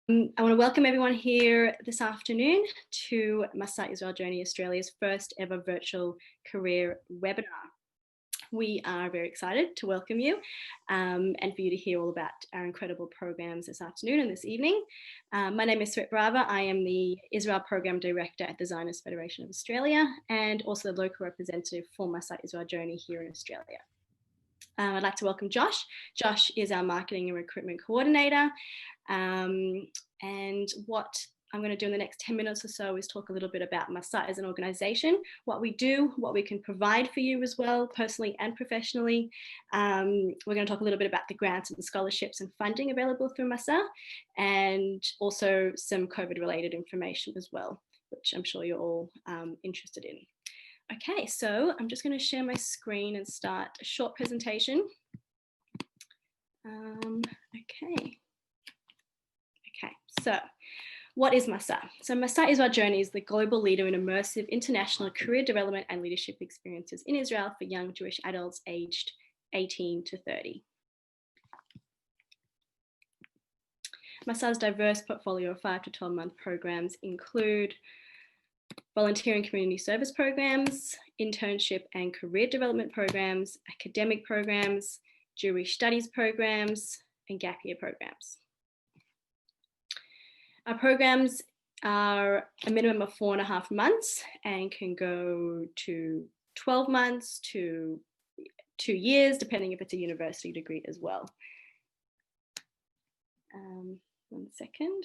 I want to welcome everyone here this afternoon to Masa Israel Journey Australia's first ever virtual career webinar. We are very excited to welcome you and for you to hear all about our incredible programs this afternoon and this evening. My name is Sweat Brava. I am the Israel Program Director at the Zionist Federation of Australia and also the local representative for Masa Israel Journey here in Australia. I'd like to welcome Josh. Josh is our marketing and recruitment coordinator. And what I'm going to do in the next 10 minutes or so is talk a little bit about Masa as an organisation, what we do, what we can provide for you as well, personally and professionally. We're going to talk a little bit about the grants and the scholarships and funding available through Masa, and also some COVID-related information as well, which I'm sure you're all interested in. Okay, so I'm just going to share my screen and start a short presentation. Okay, so what is Masa? So Masa Israel Journey is the global leader in immersive international career development and leadership experiences in Israel for young Jewish adults aged 18 to 30. Masa's diverse portfolio of 5 to 12-month programs include volunteering community service programs, internship and career development programs, academic programs, Jewish studies programs, and gap year programs. Our programs are a minimum of 4.5 months and can go to 12 months to 2 years, depending if it's a university degree as well. 1 second.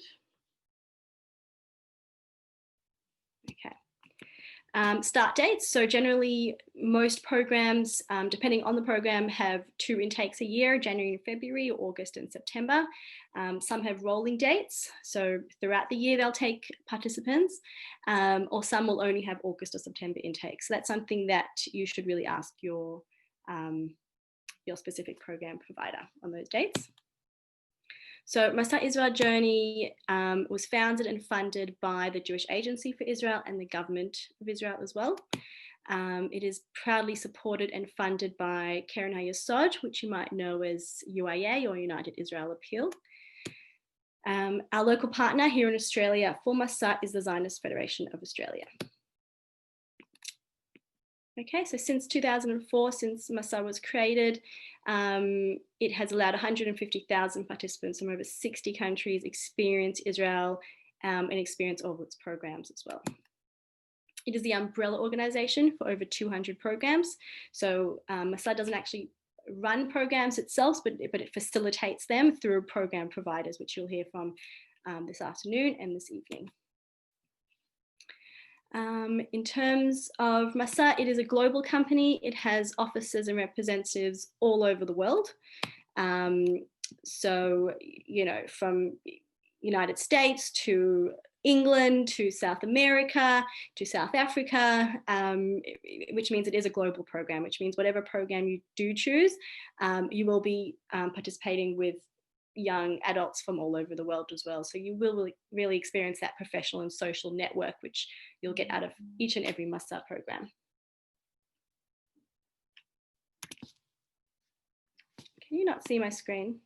Okay. Start dates. So generally most programs, depending on the program, have 2 intakes a year, January and February, August and September. Some have rolling dates. So throughout the year, they'll take participants, or some will only have August or September intakes. So that's something that you should really ask your specific program provider on those dates. So Masa Israel Journey was founded and funded by the Jewish Agency for Israel and the government of Israel as well. It is proudly supported and funded by Keren HaYesod, which you might know as UIA or United Israel Appeal. Our local partner here in Australia for Masa is the Zionist Federation of Australia. Okay, so since 2004, since Masa was created, it has allowed 150,000 participants from over 60 countries experience Israel and experience all of its programs as well. It is the umbrella organization for over 200 programs. So Masa doesn't actually run programs itself, but it facilitates them through program providers, which you'll hear from this afternoon and this evening. In terms of Masa, it is a global company. It has offices and representatives all over the world. So, you know, from United States to England to South America to South Africa, which means it is a global program, which means whatever program you do choose, you will be participating with young adults from all over the world as well. So you will really experience that professional and social network, which you'll get out of each and every Masa program. Can you not see my screen?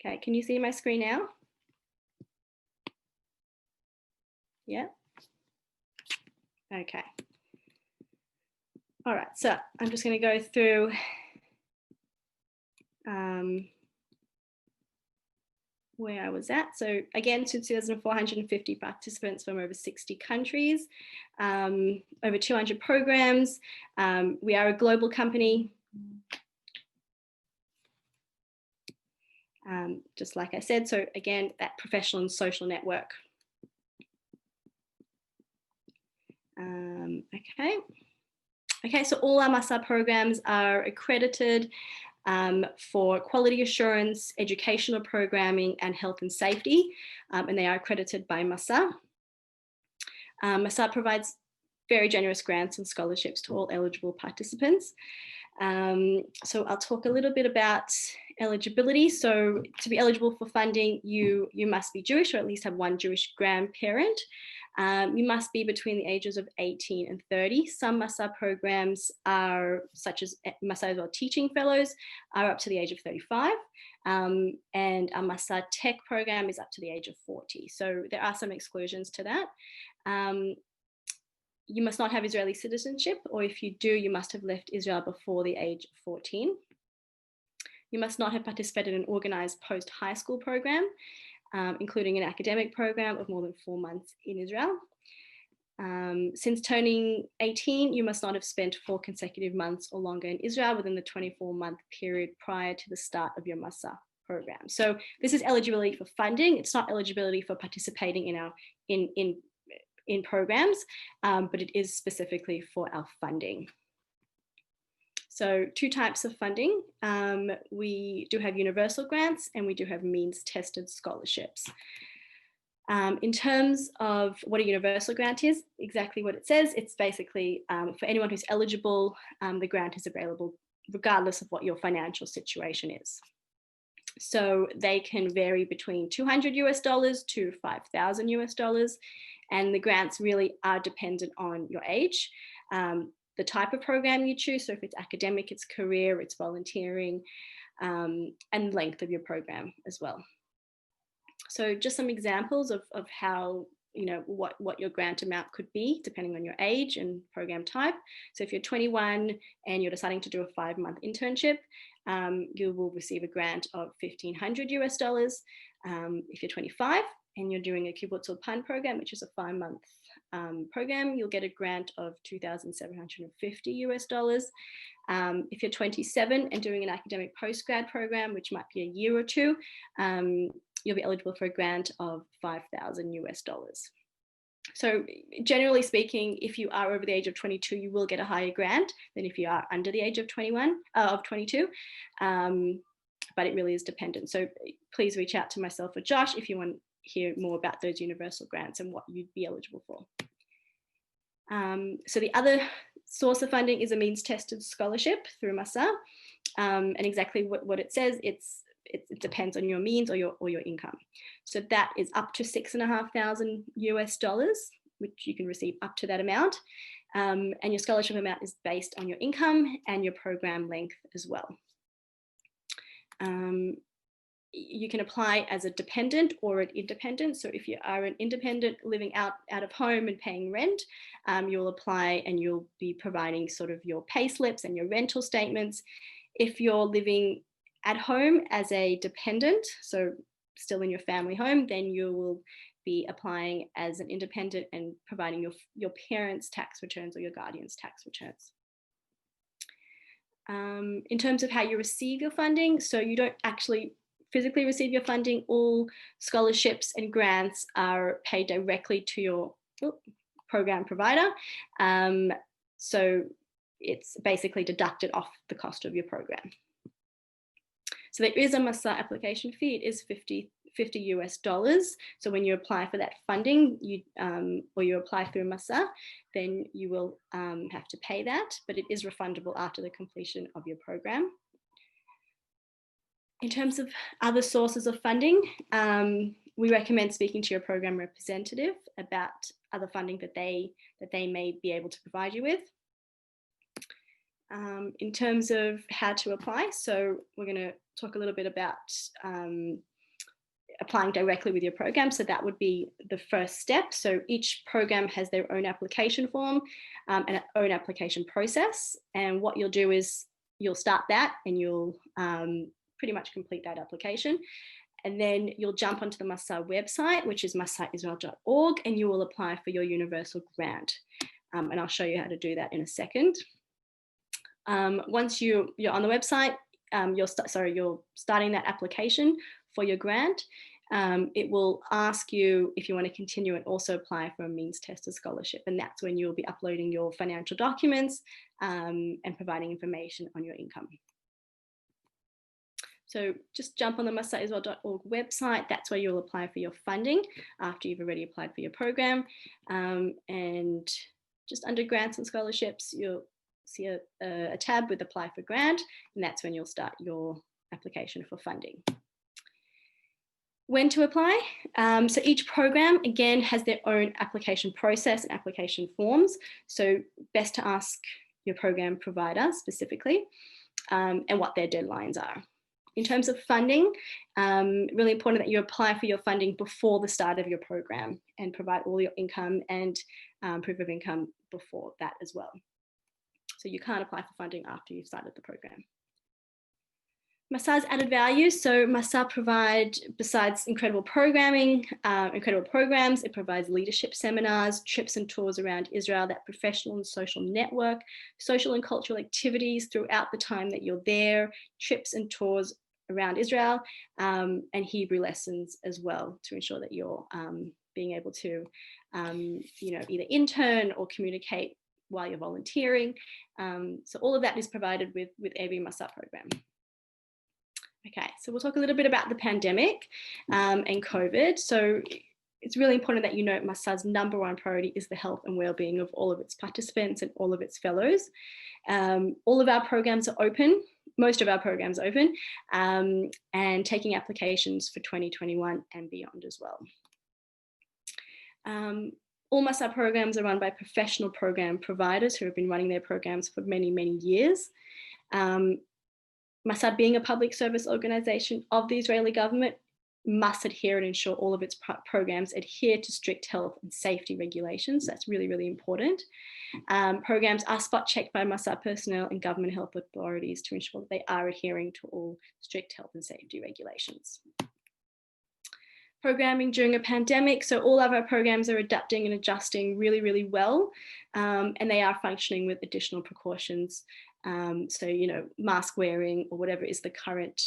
Okay, can you see my screen now? Yeah? Okay. All right, so I'm just going to go through where I was at. So again, 2,450 participants from over 60 countries, over 200 programs. We are a global company. Just like I said, so again, that professional and social network. Okay, so all our Masa programs are accredited for quality assurance, educational programming, and health and safety, and they are accredited by Masa. Masa provides very generous grants and scholarships to all eligible participants. So I'll talk a little bit about eligibility. So to be eligible for funding, you must be Jewish or at least have one Jewish grandparent. You must be between the ages of 18 and 30. Some Masa programs are, such as Masa Israel Teaching Fellows, are up to the age of 35. And our Masa Tech program is up to the age of 40. So there are some exclusions to that. You must not have Israeli citizenship, or if you do, you must have left Israel before the age of 14. You must not have participated in an organized post-high school program, including an academic program of more than 4 months in Israel. Since turning 18, you must not have spent 4 consecutive months or longer in Israel within the 24-month period prior to the start of your Masa program. So this is eligibility for funding. It's not eligibility for participating in programs, but it is specifically for our funding. So 2 types of funding. We do have universal grants and we do have means-tested scholarships. In terms of what a universal grant is, exactly what it says, it's basically for anyone who's eligible, the grant is available regardless of what your financial situation is. So they can vary between $200 to $5,000, and the grants really are dependent on your age, the type of program you choose. So if it's academic, it's career, it's volunteering, and length of your program as well. So just some examples of how, what your grant amount could be depending on your age and program type. So if you're 21 and you're deciding to do a 5-month internship, you will receive a grant of $1,500. If you're 25 and you're doing a kibbutz ulpan program, which is a 5-month program, you'll get a grant of $2,750. If you're 27 and doing an academic postgrad program, which might be a year or 2, you'll be eligible for a grant of $5,000. So generally speaking, if you are over the age of 22, you will get a higher grant than if you are under the age of 22. But it really is dependent. So please reach out to myself or Josh if you want to hear more about those universal grants and what you'd be eligible for. So the other source of funding is a means-tested scholarship through Masa. And exactly what it says, it depends on your means or your income. So that is up to $6,500, which you can receive up to that amount. And your scholarship amount is based on your income and your program length as well. You can apply as a dependent or an independent. So if you are an independent living out of home and paying rent, you'll apply and you'll be providing sort of your pay slips and your rental statements. If you're living at home as a dependent, so still in your family home, then you will be applying as an independent and providing your parents' tax returns or your guardian's tax returns. In terms of how you receive your funding, so you don't actually physically receive your funding. All scholarships and grants are paid directly to your program provider. So it's basically deducted off the cost of your program. So there is a Masa application fee. It is $50. So when you apply for that funding, or you apply through Masa, then you will have to pay that, but it is refundable after the completion of your program. In terms of other sources of funding, we recommend speaking to your program representative about other funding that they may be able to provide you with. In terms of how to apply, so we're going to talk a little bit about applying directly with your program. So that would be the first step. So each program has their own application form and an own application process. And what you'll do is you'll start that and you'll pretty much complete that application. And then you'll jump onto the Masa website, which is masaisrael.org, and you will apply for your universal grant. And I'll show you how to do that in a second. Once you're on the website, you're starting that application for your grant. It will ask you if you want to continue and also apply for a means-tested scholarship. And that's when you'll be uploading your financial documents and providing information on your income. So just jump on the masaisrael.org website. That's where you'll apply for your funding after you've already applied for your program. And just under grants and scholarships, you'll see a tab with apply for grant, and that's when you'll start your application for funding. When to apply. So each program, again, has their own application process and application forms. So best to ask your program provider specifically and what their deadlines are. In terms of funding, really important that you apply for your funding before the start of your program and provide all your income and proof of income before that as well. So you can't apply for funding after you've started the program. Masa's added value. So Masa provide, besides incredible programming, incredible programs, it provides leadership seminars, trips and tours around Israel, that professional and social network, social and cultural activities throughout the time that you're there, trips and tours around Israel, and Hebrew lessons as well to ensure that you're being able to, either intern or communicate while you're volunteering. So all of that is provided with AboutMasa program. Okay, so we'll talk a little bit about the pandemic and COVID. So it's really important that you know Masa's number one priority is the health and well-being of all of its participants and all of its fellows. All of our programs are open, most of our programs are open, and taking applications for 2021 and beyond as well. All Masa programs are run by professional program providers who have been running their programs for many, many years. Masa, being a public service organisation of the Israeli government, must adhere and ensure all of its programs adhere to strict health and safety regulations. That's really, really important. Programs are spot checked by Masa personnel and government health authorities to ensure that they are adhering to all strict health and safety regulations. Programming during a pandemic. So all of our programs are adapting and adjusting really, really well, and they are functioning with additional precautions. So, mask wearing or whatever is the current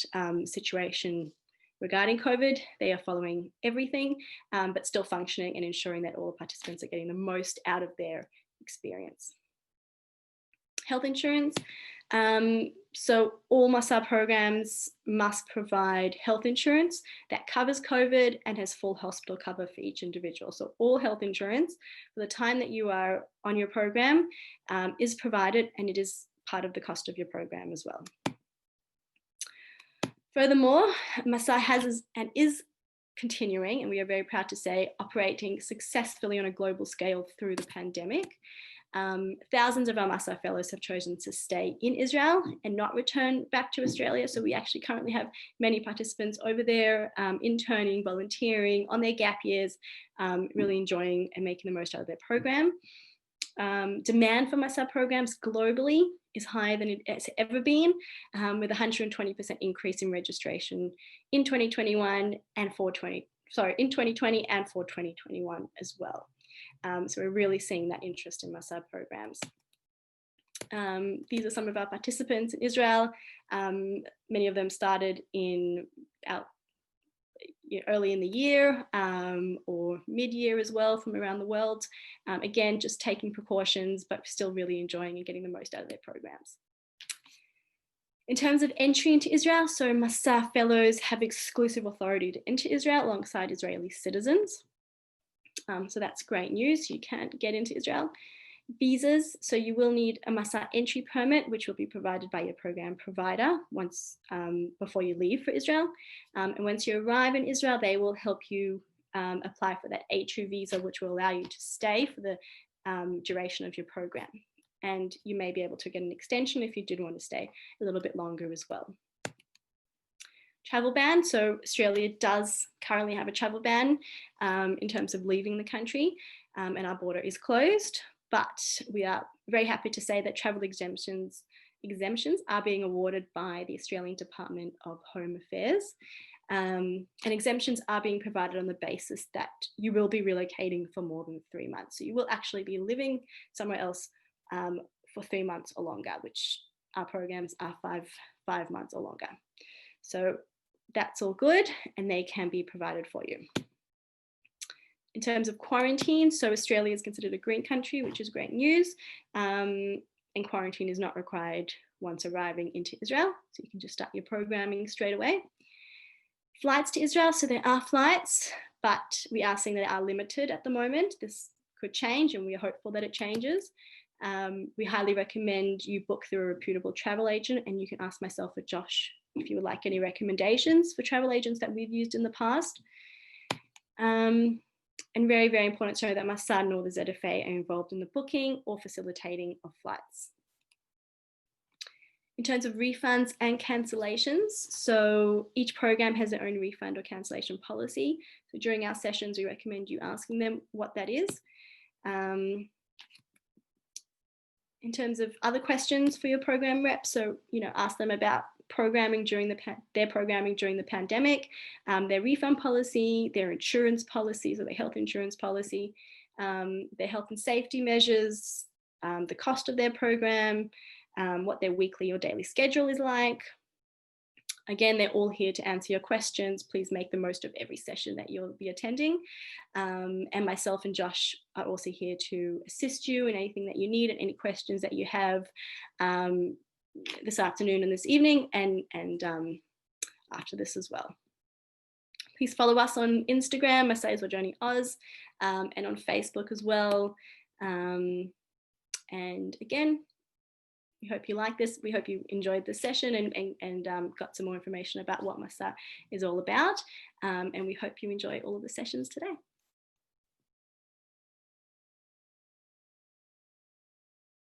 situation regarding COVID, they are following everything, but still functioning and ensuring that all participants are getting the most out of their experience. Health insurance. So all Masa programs must provide health insurance that covers COVID and has full hospital cover for each individual. So all health insurance for the time that you are on your program is provided, and it is part of the cost of your program as well. Furthermore, Masa has and is continuing, and we are very proud to say, operating successfully on a global scale through the pandemic. Thousands of our Masa fellows have chosen to stay in Israel and not return back to Australia. So we actually currently have many participants over there, interning, volunteering on their gap years, really enjoying and making the most out of their program. Demand for Masa programs globally is higher than it's ever been, with a 120% increase in registration in 2021 and in 2020 and for 2021 as well. So we're really seeing that interest in Masa programs. These are some of our participants in Israel. Many of them started early in the year or mid-year as well from around the world. Again, just taking precautions, but still really enjoying and getting the most out of their programs. In terms of entry into Israel, so Masa fellows have exclusive authority to enter Israel alongside Israeli citizens. So that's great news. You can get into Israel. Visas, so you will need a Masa entry permit, which will be provided by your program provider once before you leave for Israel. And once you arrive in Israel, they will help you apply for that A2 visa, which will allow you to stay for the duration of your program. And you may be able to get an extension if you did want to stay a little bit longer as well. Travel ban, so Australia does currently have a travel ban in terms of leaving the country, and our border is closed. But we are very happy to say that travel exemptions are being awarded by the Australian Department of Home Affairs. And exemptions are being provided on the basis that you will be relocating for more than 3 months. So you will actually be living somewhere else for 3 months or longer, which our programs are five months or longer. So that's all good, and they can be provided for you. In terms of quarantine, so Australia is considered a green country, which is great news, and quarantine is not required once arriving into Israel, so you can just start your programming straight away. Flights to Israel, so there are flights, but we are seeing that they are limited at the moment. This could change, and we are hopeful that it changes. We highly recommend you book through a reputable travel agent, and you can ask myself or Josh if you would like any recommendations for travel agents that we've used in the past. And very, very important to know that Masa nor the ZFA are involved in the booking or facilitating of flights. In terms of refunds and cancellations, so each program has their own refund or cancellation policy. So during our sessions, we recommend you asking them what that is. In terms of other questions for your program rep, so ask them about programming during their programming during the pandemic, their refund policy, their insurance policies or their health insurance policy, their health and safety measures, the cost of their program, what their weekly or daily schedule is like. Again, they're all here to answer your questions. Please make the most of every session that you'll be attending. And myself and Josh are also here to assist you in anything that you need and any questions that you have this afternoon and this evening and after this as well. Please follow us on Instagram, Masa is Your Journey Oz, and on Facebook as well. And again, we hope you like this. We hope you enjoyed the session and got some more information about what Masa is all about. And we hope you enjoy all of the sessions today.